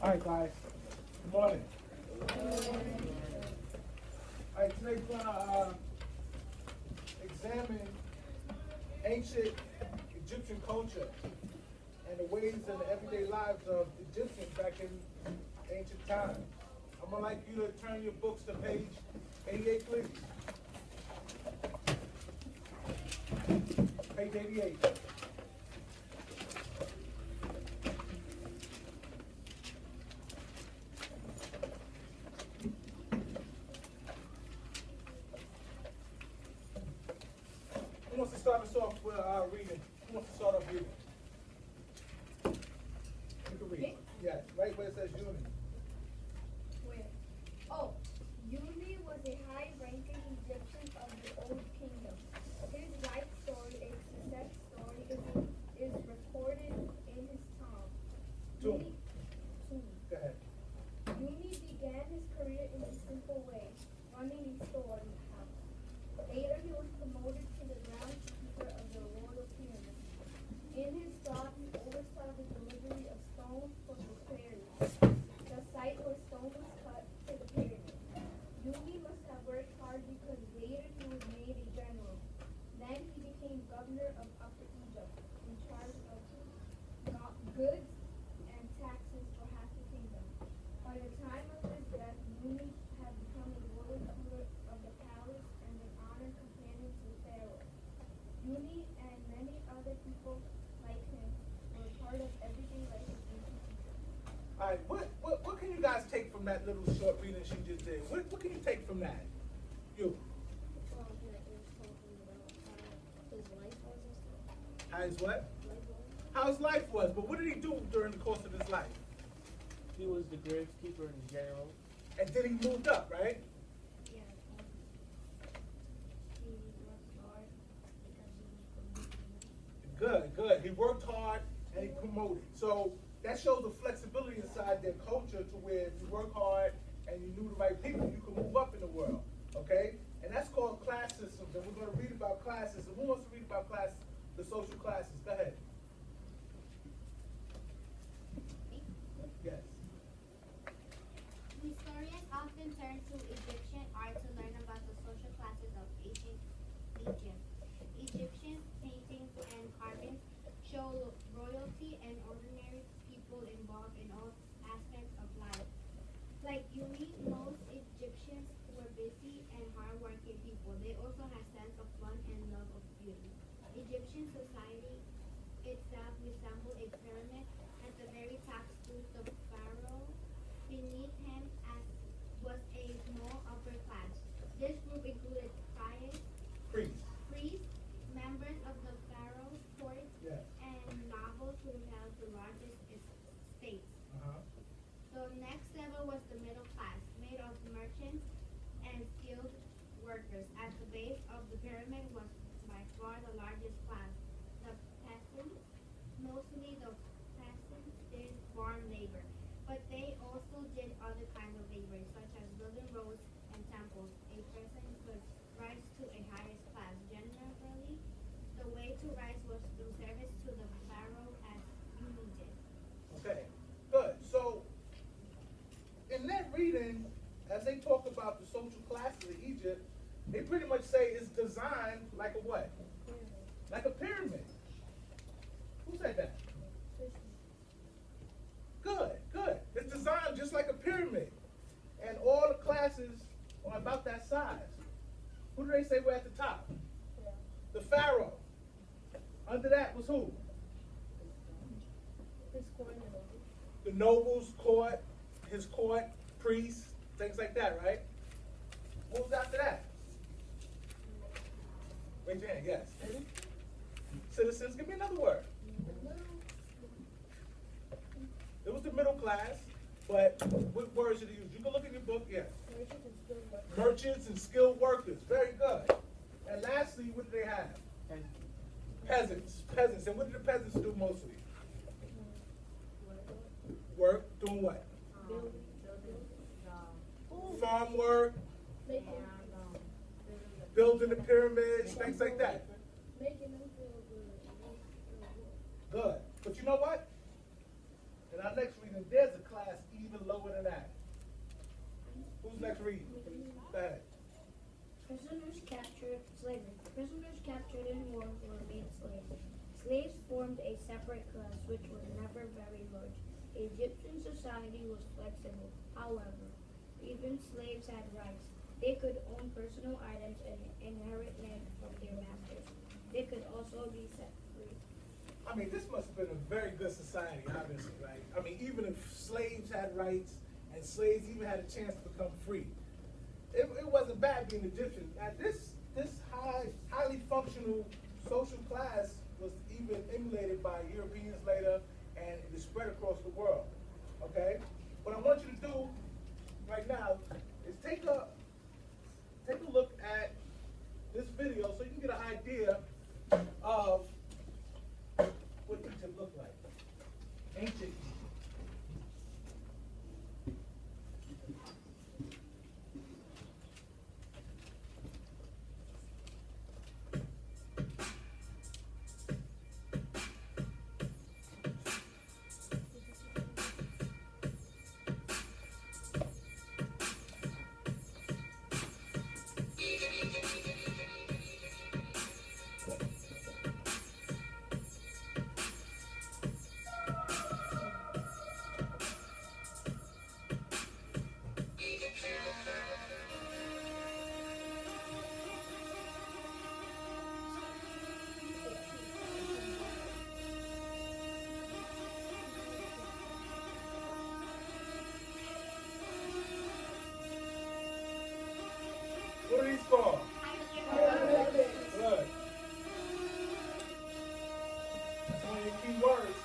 All right, guys. Good morning. All right, today we're going to examine ancient Egyptian culture and the ways and the everyday lives of Egyptians back in ancient times. I'm going to like you to turn your books to page 88, please. Page 88. Who wants to start us off with reading? Who wants to start off reading? You can read. Yes, right where it says unity. Where? Oh, Uni was a high-ranking Egyptian of the Old Kingdom. His life story, a success story, is recorded in his tomb. Tomb. Tomb. Go ahead. Uni began his career in a simple way, running a store in the house. Later, he was promoted to the groundskeeper of the royal pyramid. In his job, he oversaw the delivery of stone for the quarries, the site where stone was cut to the pyramid. Uni must have worked hard because later he was made a general. Then he became governor of Upper Egypt, in charge of goods and taxes for half the kingdom. By the time of his death, Uni had become a royal ruler of the palace and an honored companion to the pharaoh. Uni and many other people like him were part of everyday life in ancient Egypt. All right, what can you guys take from that little short reading she just did? What can you take from that? You. Well, it was talking about how his life was and stuff. How his what? How his life was, but what did he do during the course of his life? He was the gravekeeper in general. And then he moved up, right? Yeah, he worked hard because he was promoted. Good. He worked hard and he promoted. So that shows the flexibility inside their culture to where if you work hard and you knew the right people, you can move up in the world. Okay? And that's called class systems. And we're going to read about class systems. Who wants to read about class, the social classes? Go ahead. Yes. Historians often turn to Egyptian art to learn about the social classes of ancient Egypt. Egyptian paintings and carvings show royalty and ordinary people involved in all aspects of life. Like Uni, most Egyptians were busy and hardworking people. They also had sense of fun and love of beauty. Egyptian society itself resembled a pyramid. At the very top stood the pharaoh. Beneath him was a small upper class. This group included priests, members of the pharaoh's court, Yes. and nobles who held the largest estates. The next level was the middle class, made of merchants and skilled workers. At the base of the pyramid was by far the largest class, the peasants. Mostly the peasants did farm labor, but they also did other kinds of labor, such as building roads and temples. A person could rise to a highest class. Generally, the way to rise was through service to the pharaoh as you needed. Okay, good. So, in that reading, as they talk about the social classes of Egypt, they pretty much say it's designed like a what? Like a pyramid. Who said that? Good. It's designed just like a pyramid. And all the classes are about that size. Who do they say were at the top? The pharaoh. Under that was who? His court. The nobles, court, his court, priests, things like that, right? What was after that? Raise your hand, yes. Citizens, give me another word. It was the middle class, but what words did he use? You can look in your book, yes. Merchants and skilled workers, very good. And lastly, what did they have? Peasants. And what did the peasants do mostly? Work, doing what? Farm work, building the pyramids, things like that. Making them feel good. Good. But you know what? In our next reading, there's a class Next read. Go ahead. Prisoners captured slavery. Prisoners captured in war were made slaves. Slaves formed a separate class which was never very large. Egyptian society was flexible. However, even slaves had rights. They could own personal items and inherit land from their masters. They could also be set free. I mean, this must have been a very good society, obviously, right? I mean, even if slaves had rights and slaves even had a chance to become free, it wasn't bad being Egyptian. Now, this highly functional social class was even emulated by Europeans later, and it is spread across the world. Okay? What I want you to do right now is take a look at this video so you can get an idea of what Egypt looked like. Ancient Egypt. What are these called? Good. That's one of your key words.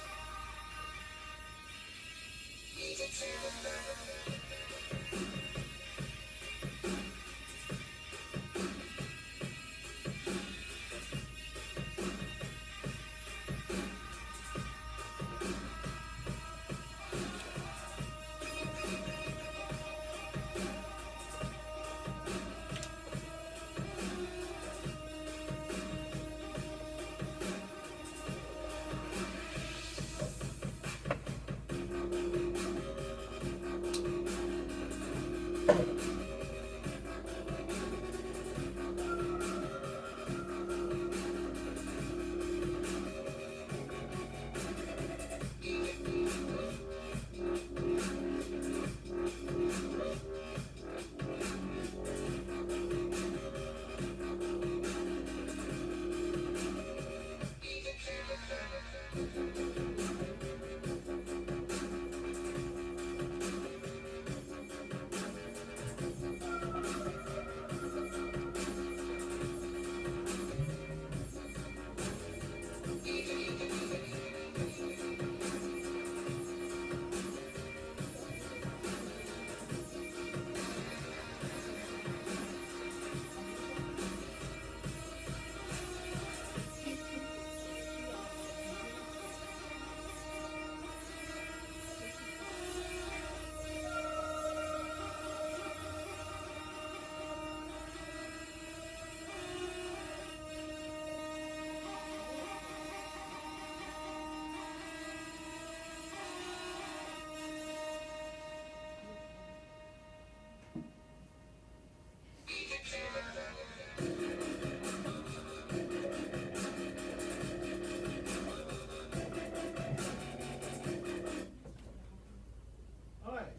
All right.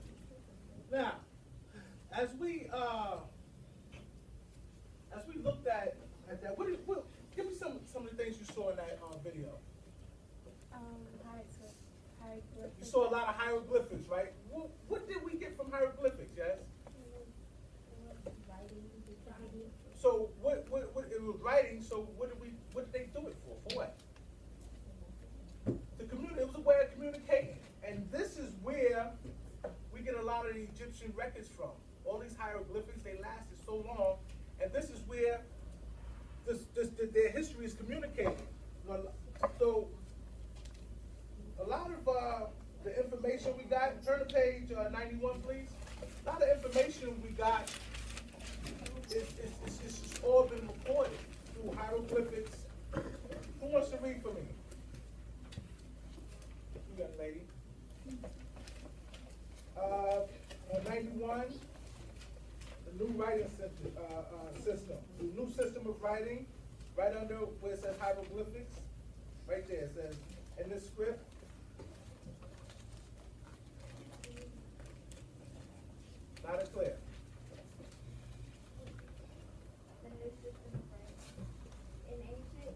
Now, as we looked at that, give me some of the things you saw in that video. You saw a lot of hieroglyphics, right? What did we get from hieroglyphics, yes? So what it was writing, so what did they do it for? For what? To communicate. It was a way of communicating. And this is where we get a lot of the Egyptian records from. All these hieroglyphics, they lasted so long, and this is where their history is communicated. So a lot of the information we got, turn to page 91, please. A lot of information we got it's all been recorded through hieroglyphics. Who wants to read for me? You young lady. 91. system. The new system of writing, right under where it says hieroglyphics, right there it says, in this script, loud and clear. The new system of writing. In ancient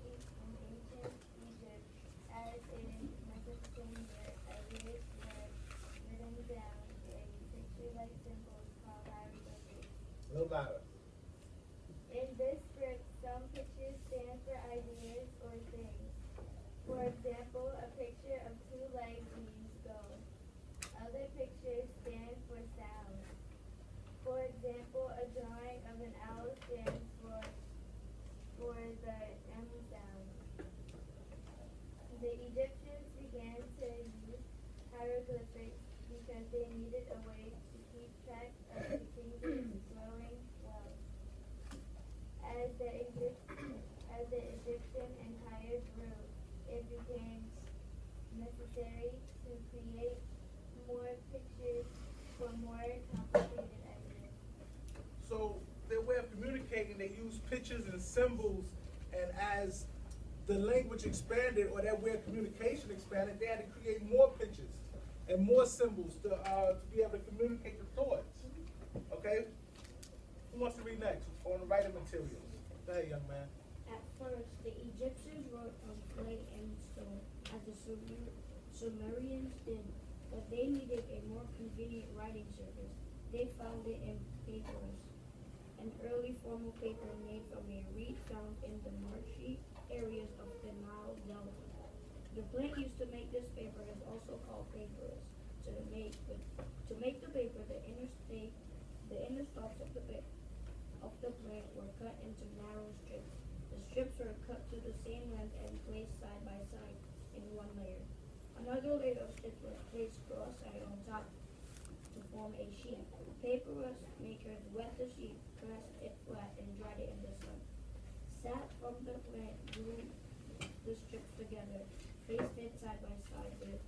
Egypt, as in Mesopotamia, ideas were written down in picture-like symbols called hieroglyphics. A little louder. In this script, some pictures stand for ideas or things. For example, a picture of two legs means go. Other pictures stand for sound. For example, a drawing of an owl stands for the M sound. The Egyptians began to use hieroglyphics because they needed a way to keep track of the kingdom's growing wealth. As the Egyptian empire grew, it became necessary to create more pictures for more complicated ideas. So their way of communicating, they use pictures and symbols, and as the language expanded or that way of communication expanded, they had to create more pictures and more symbols to be able to communicate the thoughts. Okay? Who wants to read next on the writing materials? Go ahead, young man. At first, the Egyptians wrote on clay and stone, as the Sumerians did, but they needed a more convenient writing surface. They found it in papyrus, an early form of paper made from a reed found in the marshy areas of the Nile Delta. The plant used to make this paper is also called papyrus. To make the paper, the inner stalks of the plant were cut into narrow strips. The strips were cut to the same length and placed side by side in one layer. Another layer of strips was placed cross-side on top to form a sheet. Papyrus makers wet the sheet, pressed it flat, and dried it in the sun. Sap from the plant glued the strips together, placed it side by side with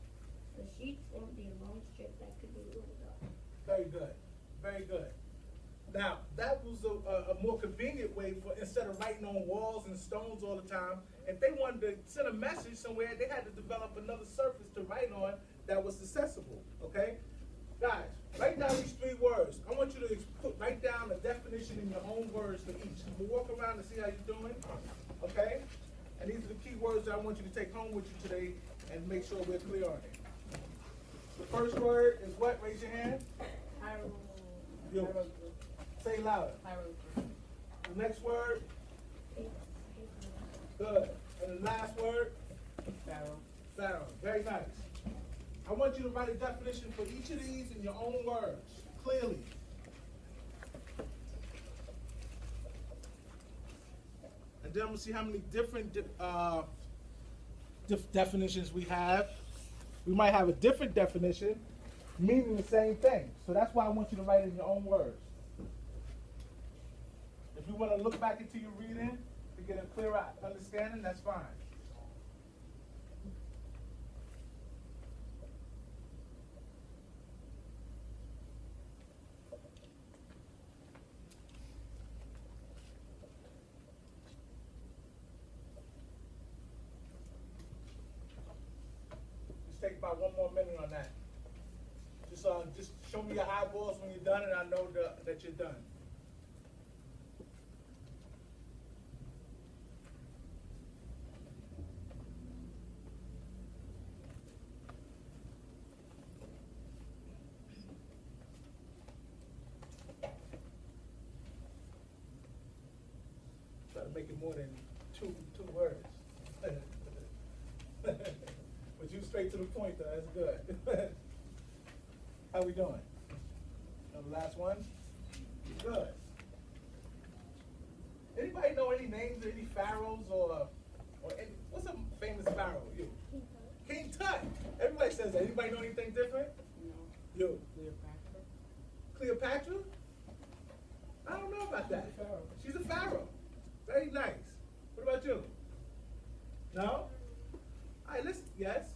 the sheet formed a long strip that could be rolled up. Very good. Very good. Now, that was a more convenient way for, instead of writing on walls and stones all the time, if they wanted to send a message somewhere, they had to develop another surface to write on that was accessible, okay? Guys, write down these 3 words. I want you to write down a definition in your own words for each. We'll walk around and see how you're doing, okay? And these are the key words that I want you to take home with you today and make sure we're clear on it. The first word is what? Raise your hand. You. Say it louder. The next word. Good. And the last word? Pharaoh. Pharaoh. Very nice. I want you to write a definition for each of these in your own words, clearly. And then we'll see how many different definitions we have. We might have a different definition, meaning the same thing. So that's why I want you to write it in your own words. If you want to look back into your reading to get a clearer understanding, that's fine. Just take about 1 more minute on that. Just show me your eyeballs when you're done, and I know that you're done. Try to make it more than two words. But you straight to the point, though. That's good. How we doing? On the last one? Good. Anybody know any names of any pharaohs or any, what's a famous pharaoh? You? King Tut. Everybody says that. Anybody know anything different? No. You? Cleopatra. Cleopatra? I don't know about that. She's a pharaoh. Very nice. What about you? No? All right, listen. Yes?